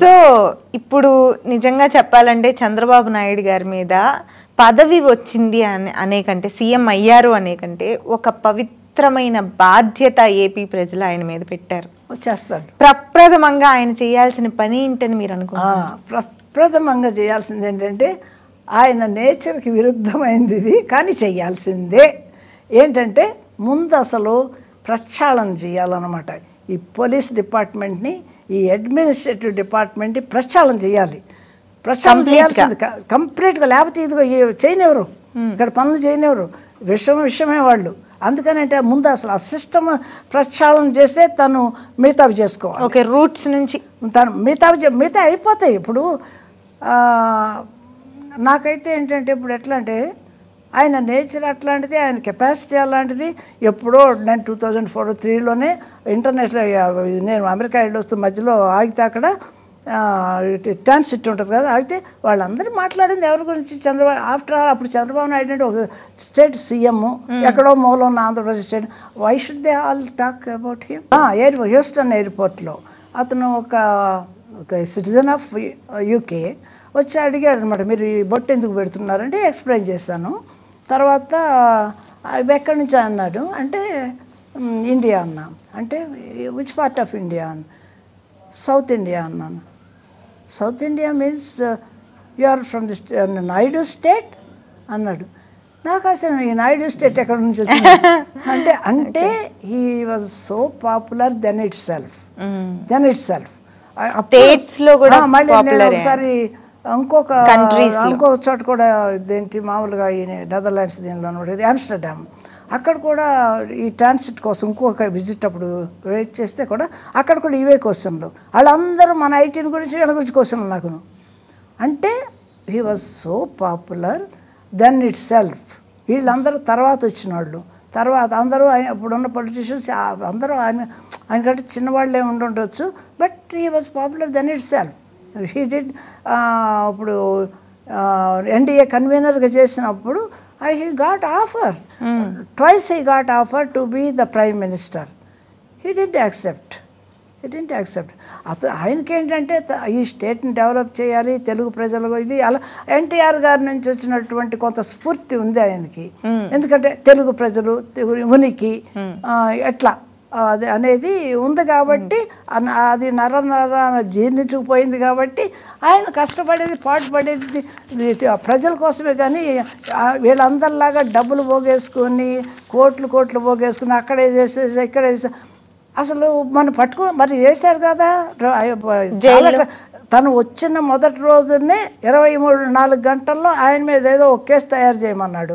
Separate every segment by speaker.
Speaker 1: So ఇప్పుడు నిజంగా చెప్పాలంటే చంద్రబాబు నాయుడు గారి మీద పదవి వచ్చింది అనే కంటే, సీఎం అయ్యారు అనే కంటే, ఒక పవిత్రమైన బాధ్యత ఏపీ ప్రజలు ఆయన మీద పెట్టారు.
Speaker 2: చేస్తాడు.
Speaker 1: ప్రప్రథమంగా ఆయన చేయాల్సిన పని ఏంటని మీరు అనుకుంటున్నారు?
Speaker 2: ప్రప్రథమంగా చేయాల్సింది ఏంటంటే, ఆయన నేచర్కి విరుద్ధమైంది ఇది, కానీ చేయాల్సిందే. ఏంటంటే ముందు అసలు ప్రక్షాళన చేయాలన్నమాట. ఈ పోలీస్ డిపార్ట్మెంట్ని, ఈ అడ్మినిస్ట్రేటివ్ డిపార్ట్మెంట్ని ప్రక్షాళన చేయాలి. ప్రక్షాళన చేయాల్సింది కంప్లీట్గా. లేకపోతే ఇదిగో చేయనివ్వరు, ఇక్కడ పనులు చేయనివ్వరు, విషయమే వాళ్ళు. అందుకనంటే ముందు అసలు ఆ సిస్టమ్ ప్రక్షాళన చేస్తే తను మిగతావి చేసుకోవాలి.
Speaker 1: ఓకే, రూట్స్ నుంచి
Speaker 2: తను మిగతా అయిపోతాయి. ఇప్పుడు నాకైతే ఏంటంటే ఇప్పుడు ఎట్లా అంటే ఆయన నేచర్ అట్లాంటిది, ఆయన కెపాసిటీ అలాంటిది. ఎప్పుడో నేను 2004-03లోనే ఇంటర్నేషనల్, నేను అమెరికా వెళ్ళి వస్తూ మధ్యలో ఆగితే అక్కడ ట్రాన్సిట్ ఉంటుంది కదా, ఆగితే వాళ్ళందరూ మాట్లాడింది ఎవరి గురించి? చంద్రబాబు. ఆఫ్టర్ ఆల్ అప్పుడు చంద్రబాబు నాయుడు అంటే ఒక స్టేట్ సీఎం, ఎక్కడో మూల ఉన్న Andhra Pradesh state. Why should they all talk about him? Houston ఎయిర్పోర్ట్లో అతను ఒక సిటిజన్ ఆఫ్ యూకే వచ్చి అడిగాడు అనమాట, మీరు ఈ బొట్టు ఎందుకు పెడుతున్నారంటే ఎక్స్ప్లెయిన్ చేశాను. తర్వాత ఎక్కడి నుంచి అన్నాడు అంటే ఇండియా అన్నా. అంటే విచ్ పార్ట్ ఆఫ్ ఇండియా అన్న. సౌత్ ఇండియా అన్నాను. South India means you are from the Naidu state అన్నాడు. నాకు అసలు ఈ నాయుడు స్టేట్ ఎక్కడి నుంచి వచ్చింది అంటే he was so popular then itself.
Speaker 1: స్టేట్స్లో కూడా
Speaker 2: మళ్ళీ నేను ఒకసారి ఇంకొక చోట కూడా ఇదేంటి మామూలుగా ఈ నెదర్లాండ్స్ దీనిలో అనమాట, ఆమ్స్టర్డామ్. అక్కడ కూడా ఈ ట్రాన్సిట్ కోసం ఇంకొక విజిట్ అప్పుడు వెయిట్ చేస్తే కూడా అక్కడ కూడా ఇవే క్వశ్చన్లు. వాళ్ళందరూ మన ఐటీని గురించి వీళ్ళ గురించి క్వశ్చన్లు నాకు. అంటే he was so popular then itself. వీళ్ళందరూ తర్వాత వచ్చిన వాళ్ళు. తర్వాత అందరూ ఇప్పుడున్న పొలిటీషియన్స్ అందరూ ఆయనకంటే చిన్నవాళ్ళే ఉండొచ్చు, but he was popular then itself. He did. ఇప్పుడు ఎన్డీఏ కన్వీనర్గా చేసినప్పుడు he got offer. Twice he got offer to be the prime minister. He didn't accept. ఆయనకి ఏంటంటే ఈ స్టేట్ని డెవలప్ చేయాలి, తెలుగు ప్రజలకు ఇది అలా ఎన్టీఆర్ గారి నుంచి వచ్చినటువంటి కొంత స్ఫూర్తి ఉంది ఆయనకి. ఎందుకంటే తెలుగు ప్రజలు ఉనికి ఎట్లా అది అనేది ఉంది కాబట్టి, అది నర జీర్ణించుకుపోయింది కాబట్టి ఆయన కష్టపడేది, పాటుపడేది ప్రజల కోసమే. కానీ వీళ్ళందరిలాగా డబ్బులు పోగేసుకొని కోట్లు పోగేసుకుని అక్కడే చేసేసి ఇక్కడే అసలు మనం మరి వేశారు కదా. తను వచ్చిన మొదటి రోజునే 23-4 గంటల్లో ఆయన మీద ఏదో ఒక కేసు తయారు చేయమన్నాడు.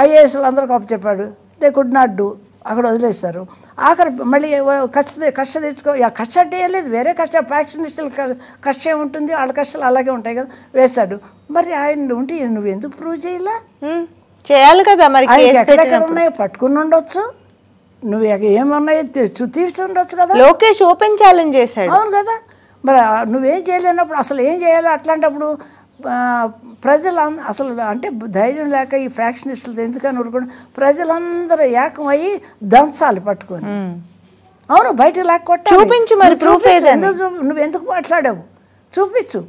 Speaker 2: ఐఏఎస్లు అందరికీ అప్పచెప్పాడు. They could not do. అక్కడ వదిలేస్తారు. ఆఖరి మళ్ళీ కష్ట తెచ్చుకో. కష్ట అంటే ఏం లేదు, వేరే కష్ట ఫ్యాక్షనిస్టుల కష్టం ఉంటుంది, వాళ్ళ కష్టాలు అలాగే ఉంటాయి కదా, వేశాడు. మరి ఆయన ఉంటే నువ్వు ఎందుకు ప్రూవ్
Speaker 1: చేయాలి కదా? మరి
Speaker 2: ఎక్కడెక్కడ ఉన్నాయో పట్టుకుని ఉండొచ్చు, నువ్వు ఏమన్నాయో తీర్చి ఉండొచ్చు కదా.
Speaker 1: లోకేష్ ఓపెన్ ఛాలెంజ్ చేశాడు.
Speaker 2: అవును కదా. మరి నువ్వేం చేయలేనప్పుడు అసలు ఏం చేయాలి? అట్లాంటప్పుడు ప్రజలు అసలు అంటే ధైర్యం లేక ఈ ఫ్యాక్షనిస్టులు ఎందుకని ఊరుకోండి, ప్రజలందరూ ఏకమయ్యి దంచాలి పట్టుకొని. అవును, బయటకు లేకొట్ట
Speaker 1: చూపించు, మరి
Speaker 2: నువ్వెందుకు మాట్లాడావు చూపించు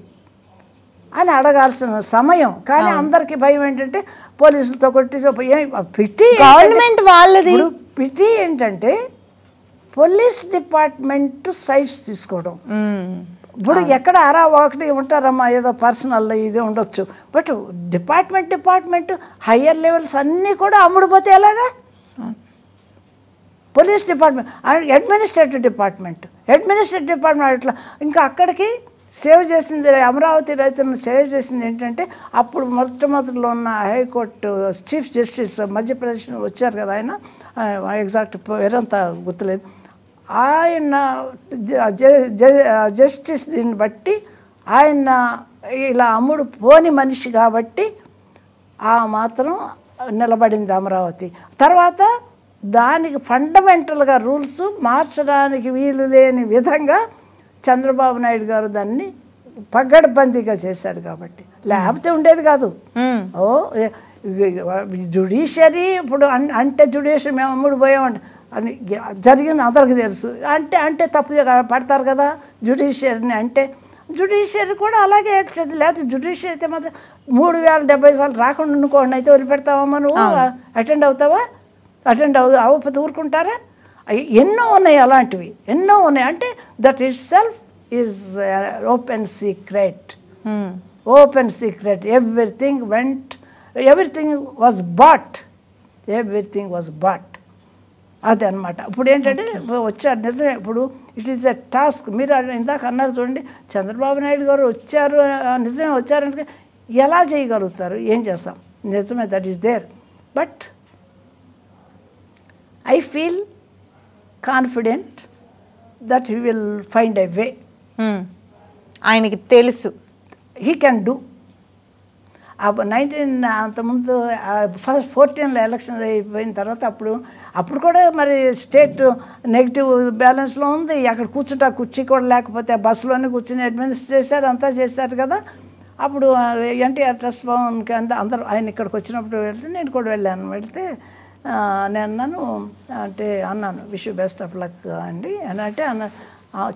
Speaker 2: అని అడగాల్సిన సమయం. కానీ అందరికీ భయం ఏంటంటే పోలీసులతో పిటి
Speaker 1: గవర్నమెంట్ వాళ్ళది.
Speaker 2: పిటి ఏంటంటే పోలీస్ డిపార్ట్మెంట్ సైట్స్ తీసుకోవడం. ఇప్పుడు ఎక్కడ ఒకటి ఉంటారమ్మా, ఏదో పర్సనల్ ఇది ఉండొచ్చు, బట్ డిపార్ట్మెంట్ హయ్యర్ లెవెల్స్ అన్నీ కూడా అమ్ముడుపోతే ఎలాగా? పోలీస్ డిపార్ట్మెంట్, అడ్మినిస్ట్రేటివ్ డిపార్ట్మెంట్ అట్లా. ఇంకా అక్కడికి సేవ్ చేసింది, అమరావతి రైతులను సేవ్ చేసింది ఏంటంటే అప్పుడు మొట్టమొదటిలో ఉన్న హైకోర్టు చీఫ్ జస్టిస్ మధ్యప్రదేశ్ వచ్చారు కదా, ఆయన ఎగ్జాక్ట్ పేరంతా గుర్తులేదు. ఆయన జస్టిస్ దీన్ని బట్టి ఆయన ఇలా అమ్ముడు పోని మనిషి కాబట్టి ఆ మాత్రం నిలబడింది అమరావతి. తర్వాత దానికి ఫండమెంటల్గా రూల్స్ మార్చడానికి వీలు లేని విధంగా చంద్రబాబు నాయుడు గారు దాన్ని పగడ్బందీగా చేశాడు కాబట్టి, లేకపోతే ఉండేది కాదు. జుడిషియరీ ఇప్పుడు అంటే జుడిషియరీ మేము అమ్ముడు పోయామంటే అని జరిగింది అందరికీ తెలుసు. అంటే తప్పు పడతారు కదా జుడిషియరీని. అంటే జుడిషియరీ కూడా అలాగే యాక్ట్ చేస్తుంది. లేకపోతే జుడిషియరీ అయితే మాత్రం 3070 సార్లు రాకుండా అనుకోండి, అయితే వదిలిపెడతావమ్మా, నువ్వు అటెండ్ అవుతావా? అటెండ్ అవ్వకపోతే ఊరుకుంటారా? ఎన్నో ఉన్నాయి అలాంటివి, ఎన్నో ఉన్నాయి. అంటే that it self is open secret. Open secret. Everything was bat. Everything was bat. అదే అనమాట. ఇప్పుడు ఏంటంటే వచ్చారు నిజమే. ఇప్పుడు ఇట్ ఈస్ ఎ టాస్క్. మీరు ఇందాక అన్నారు చూడండి, చంద్రబాబు నాయుడు గారు వచ్చారు, నిజమే వచ్చారంటే ఎలా చేయగలుగుతారు? ఏం చేస్తాం? నిజమే, that is there. But I feel confident that he will find a way.
Speaker 1: ఆయనకి తెలుసు
Speaker 2: హీ కెన్ డూ. 19 అంతకుముందు 14లో ఎలక్షన్ అయిపోయిన తర్వాత అప్పుడు కూడా మరి స్టేట్ నెగిటివ్ బ్యాలెన్స్లో ఉంది. అక్కడ కూర్చుంటే ఆ కుర్చీ కూడా లేకపోతే ఆ బస్సులోనే కూర్చుని అడ్మినిస్ట్రేట్ చేశారు, అంతా చేశారు కదా. అప్పుడు ఎన్టీఆర్ ట్రస్ట్ భవన్కి అందరూ ఆయన ఇక్కడికి వచ్చినప్పుడు వెళ్తే నేను కూడా వెళ్తే నేను అన్నాను wish you best of luck అండి అని. అంటే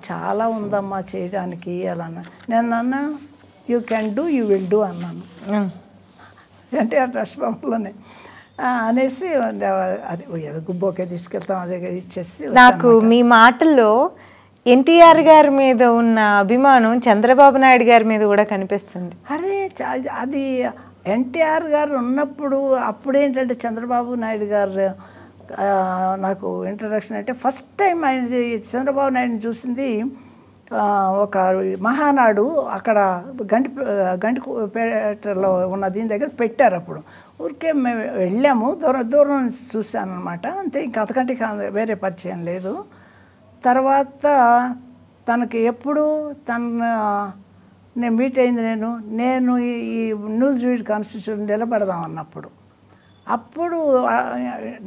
Speaker 2: చాలా ఉందమ్మా చేయడానికి అలా అన్నా. నేను అన్నా you can do, you will do అన్నాను. అంటే ఆ ట్రస్ట్ భవన్లోనే అనేసి అది ఏదో గుబ్బోకే తీసుకెళ్తాం, అదే ఇచ్చేసి.
Speaker 1: నాకు మీ మాటల్లో ఎన్టీఆర్ గారి మీద ఉన్న అభిమానం చంద్రబాబు నాయుడు గారి మీద కూడా కనిపిస్తుంది.
Speaker 2: అరే అది ఎన్టీఆర్ గారు ఉన్నప్పుడు అప్పుడేంటంటే చంద్రబాబు నాయుడు గారు నాకు ఇంట్రడక్షన్ అంటే ఫస్ట్ టైం ఆయన చంద్రబాబు నాయుడుని చూసింది ఒక మహానాడు అక్కడ గంటిపేటలో ఉన్న దీని దగ్గర పెట్టారు. అప్పుడు ఊరికే మేము వెళ్ళాము, దూరం నుంచి చూశాను అనమాట. అంతే, ఇంకా అంతకంటే వేరే పరిచయం లేదు. తర్వాత తనకి ఎప్పుడు నేను మీట్ అయింది నేను ఈ న్యూస్ రీడ్ కాన్స్టిట్యూషన్ నిలబడదాం అన్నప్పుడు. అప్పుడు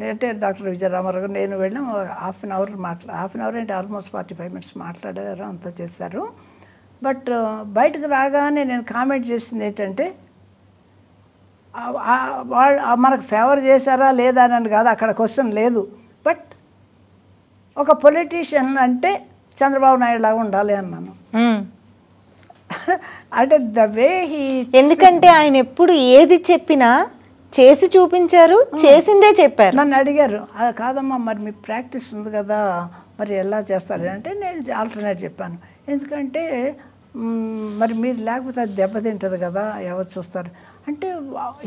Speaker 2: అంటే డాక్టర్ విజయరామారావు నేను వెళ్ళాం. హాఫ్ అన్ అవర్ అంటే ఆల్మోస్ట్ 45 minutes మాట్లాడారు, అంతా చేశారు. బట్ బయటకు రాగానే నేను కామెంట్ చేసింది ఏంటంటే వాళ్ళు మనకు ఫేవర్ చేశారా లేదా అని కాదు, అక్కడ క్వశ్చన్ లేదు. బట్ ఒక పొలిటీషియన్ అంటే చంద్రబాబు నాయుడు లాగా ఉండాలి అన్నాను. అంటే ద వే హీ,
Speaker 1: ఎందుకంటే ఆయన ఎప్పుడు ఏది చెప్పినా చేసి చూపించారు, చేసిందే చెప్పారు.
Speaker 2: నన్ను అడిగారు, అది కాదమ్మా మరి మీ ప్రాక్టీస్ ఉంది కదా, మరి ఎలా చేస్తారు అంటే నేను ఆల్టర్నేట్ చెప్పాను. ఎందుకంటే మరి మీరు లేకపోతే అది దెబ్బతింటుంది కదా, ఎవరు చూస్తారు అంటే.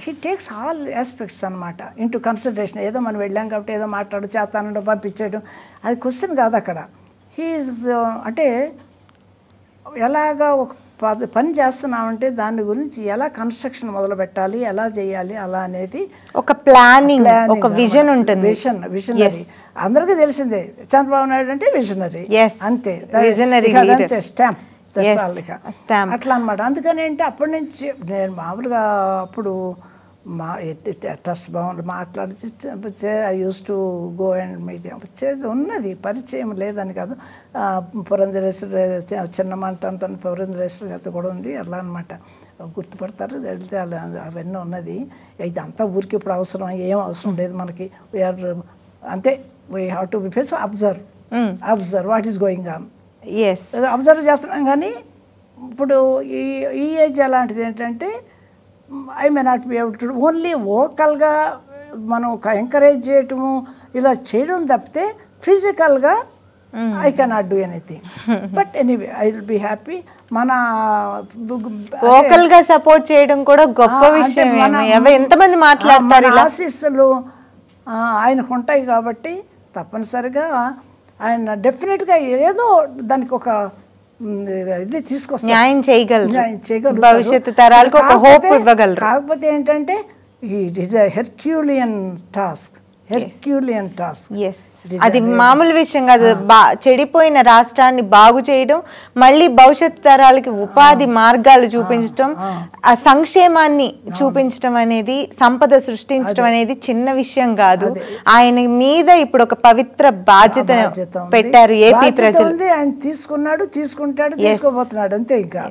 Speaker 2: హీ టేక్స్ ఆల్ ఆస్పెక్ట్స్ అనమాట ఇంటూ కన్సిడరేషన్. ఏదో మనం వెళ్ళాం కాబట్టి ఏదో మాట్లాడు చేస్తానంటో పంపించేయడం అది క్వశ్చన్ కాదు అక్కడ. హీఈస్ అంటే ఎలాగా ఒక పని చేస్తున్నామంటే దాని గురించి ఎలా కన్స్ట్రక్షన్ మొదలు పెట్టాలి, ఎలా చేయాలి అలా అనేది
Speaker 1: ఒక ప్లానింగ్, ఒక విజన్ ఉంటుంది.
Speaker 2: విజనరీ అందరికీ తెలిసిందే, చంద్రబాబు నాయుడు అంటే విజనరీ అంతే.
Speaker 1: విజనరీ
Speaker 2: స్టాంప్ అట్లా అనమాట. అందుకని ఏంటి అప్పటి నుంచి నేను మామూలుగా అప్పుడు మా ట్రస్ట్ భవన్లో మాట్లాడి I use to go and meet చేసి ఉన్నది, పరిచయం లేదని కాదు. పురంధరేశ్వరి చిన్న మంట అంత పురంధరేశ్వరి గారితో కూడా ఉంది అట్లా అనమాట. గుర్తుపడతారు వెళ్తే అవన్నీ ఉన్నది. ఇదంతా ఊరికి ఇప్పుడు అవసరం ఏం అవసరం లేదు మనకి. వీఆర్ అంతే, we have to be face observe what is going on. Observe చేస్తున్నాం. కానీ ఇప్పుడు ఈ ఏజ్ అలాంటిది ఏంటంటే I may not be able to only వోకల్గా మనం ఎంకరేజ్ చేయటము ఇలా చేయడం తప్పితే ఫిజికల్గా I cannot do anything. But anyway I will be happy. మన
Speaker 1: వోకల్గా సపోర్ట్ చేయడం కూడా గొప్ప విషయం. ఎంతమంది మాట్లాడతారు,
Speaker 2: ఆశీస్సులు ఆయనకు ఉంటాయి కాబట్టి తప్పనిసరిగా ఆయన డెఫినెట్గా ఏదో దానికి ఒక ఇది తీసుకొస్తారు,
Speaker 1: న్యాయం చేయగలరు, భవిష్యత్తు తరాలకు ఒక హోప్ ఇవ్వగలరు.
Speaker 2: కాకపోతే ఏంటంటే it is a Herculean task.
Speaker 1: అది మామూలు విషయం కాదు. చెడిపోయిన రాష్ట్రాన్ని బాగు చేయడం, మళ్ళీ భవిష్యత్తు తరాలకి ఉపాధి మార్గాలు చూపించడం, ఆ సంక్షేమాన్ని చూపించడం అనేది, సంపద సృష్టించడం అనేది చిన్న విషయం కాదు. ఆయన మీద ఇప్పుడు ఒక పవిత్ర బాధ్యత పెట్టారు ఏపీ ప్రజలు.
Speaker 2: ఆయన తీసుకుంటాడు, తీసుకోబోతున్నాడు అంతే. ఇంకా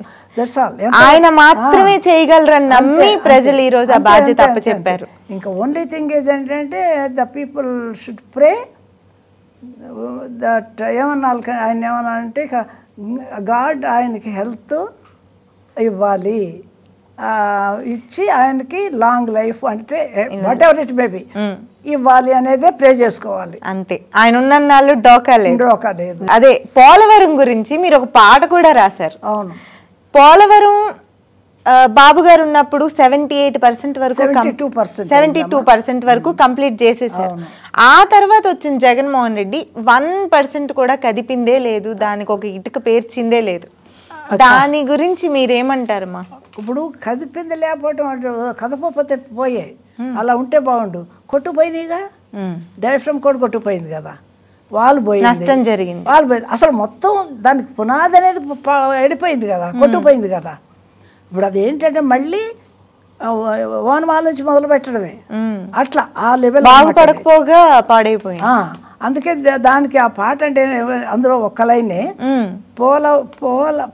Speaker 1: ఆయన మాత్రమే చేయగలరని నమ్మి ప్రజలు ఈ రోజు ఆ బాధ్యత అప్పచెప్పారు.
Speaker 2: ఇంకా ఓన్లీ థింగ్ ఈజ్ ఏంటంటే the people should pray that ఆయన ఏమన్నా అంటే గాడ్ ఆయనకి హెల్త్ ఇవ్వాలి, ఇచ్చి ఆయనకి లాంగ్ లైఫ్ అంటే వాట్ ఎవర్ ఇట్ మేబీ ఇవ్వాలి అనేదే ప్రే చేసుకోవాలి
Speaker 1: అంతే. ఆయన ఉన్న నాళ్ళు డోకా లేదు. అదే పోలవరం గురించి మీరు ఒక పాట కూడా రాశారు.
Speaker 2: అవును,
Speaker 1: పోలవరం బాబు గారు ఉన్నప్పుడు 78% వరకు 72% వరకు కంప్లీట్ చేసేసారు. ఆ తర్వాత వచ్చిన జగన్మోహన్ రెడ్డి 1% కూడా కదిపిందే లేదు, దానికి ఒక ఇటుక పేర్చిందే లేదు. దాని గురించి మీరేమంటారమ్మా?
Speaker 2: ఇప్పుడు కదిపింది లేకపోవటం అంటే కదపపోతే పోయాయి, అలా ఉంటే బాగుండు. కొట్టుపోయినాయిగా, డైరెక్షన్ కూడా కొట్టుపోయింది కదా, వాళ్ళు పోయి
Speaker 1: నష్టం జరిగింది,
Speaker 2: వాళ్ళు పోయింది. అసలు మొత్తం దానికి పునాది అనేది ఎడిపోయింది కదా, కొట్టుపోయింది కదా. ఇప్పుడు అది ఏంటంటే మళ్ళీ ఓనమాల నుంచి మొదలు పెట్టడమే, అట్లా ఆ లెవెల్
Speaker 1: బాగుపడకపోగా పాడైపోయింది.
Speaker 2: అందుకే దానికి ఆ పాట అంటే అందులో ఒక్క లైనే,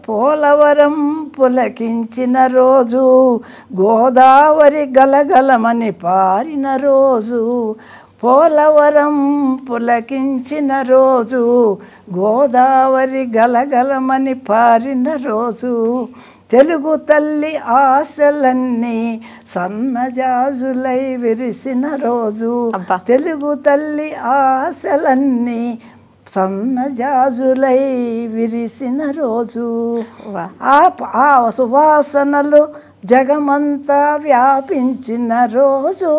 Speaker 2: పోలవరం పులకించిన రోజు గోదావరి గలగలమని పారిన రోజు, పోలవరం పులకించిన రోజు గోదావరి గలగలమని పారిన రోజు, తెలుగు తల్లి ఆశలన్నీ సన్నజాజులై విరిసిన రోజు, తెలుగు తల్లి ఆశలన్నీ సన్నజాజులై విరిసిన రోజు, ఆ సువాసనలు జగమంతా వ్యాపించిన రోజు,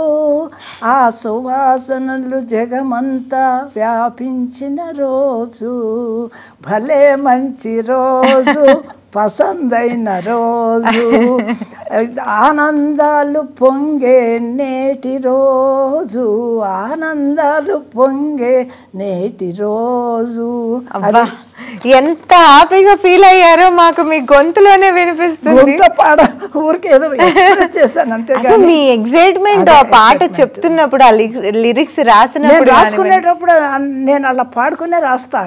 Speaker 2: ఆ సువాసనలు జగమంతా వ్యాపించిన రోజు, భలే మంచి రోజు పసందైన రోజు, ఆనందాలు పొంగే నేటి రోజు, ఆనందాలు పొంగే నేటి రోజు.
Speaker 1: ఎంత హ్యాపీగా ఫీల్ అయ్యారో మాకు మీ గొంతులోనే వినిపిస్తుంది.
Speaker 2: ఊరికి ఏదో ఎక్స్ప్రెస్ చేశాను అంతే.
Speaker 1: మీ ఎగ్జైట్మెంట్ ఆ పాట చెప్తున్నప్పుడు, ఆ లిరిక్స్ రాసుకునేటప్పుడు
Speaker 2: నేను అలా పాడుకునే రాస్తా.